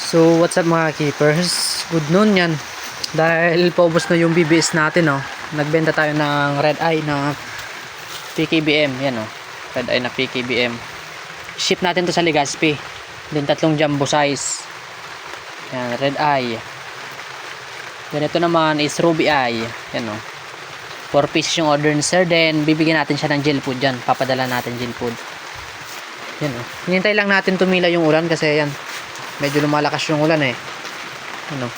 So what's up mga keepers, good noon yan. Dahil paubos na yung BBS natin, oh. Nagbenta tayo ng red eye na PKBM. Yan, oh. Red eye na PKBM. Ship natin to sa Legazpi. Then 3 jumbo size. Yan, red eye. Then ito naman is ruby eye. Yan, oh. 4 pieces yung order ni sir. Then bibigyan natin siya ng gel food dyan. Papadala natin gel food. Yan, oh. Hinintay lang natin tumila yung ulan kasi yan, medyo lumalakas yung ulan eh. Ano?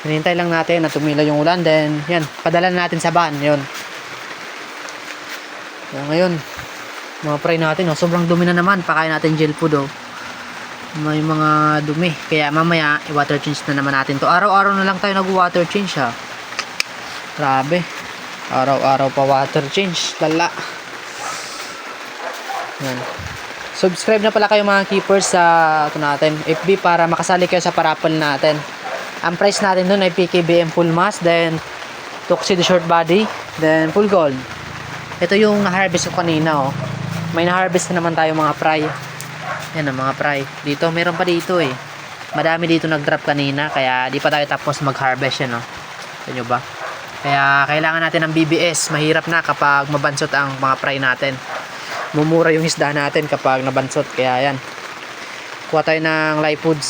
Hinintay lang natin na tumila yung ulan, then yan, padala natin sa van, yun. Kaya ngayon, mga fry natin, oh, sobrang dumi na naman. Pakain natin gel food, oh. May mga dumi. Kaya mamaya, i-water change na naman natin to. Araw-araw na lang tayo nag-water change, ha. Grabe. Araw-araw pa water change. Lala. Yan. Subscribe na pala kayo mga keepers sa ito natin, FB, para makasali kayo sa paraffle natin. Ang price natin dun ay PKBM full mass, then tuxedo short body, then full gold. Ito yung na-harvest ko kanina, oh. May na-harvest na naman tayo mga fry. Yan ang mga fry. Dito, meron pa dito eh. Madami dito nag-drop kanina, kaya di pa tayo tapos mag-harvest yan, oh. Ito nyo ba? Kaya kailangan natin ng BBS. Mahirap na kapag mabansot ang mga fry natin. Mumura yung isda natin kapag nabansot, kaya yan. Kuha tayo ng live foods.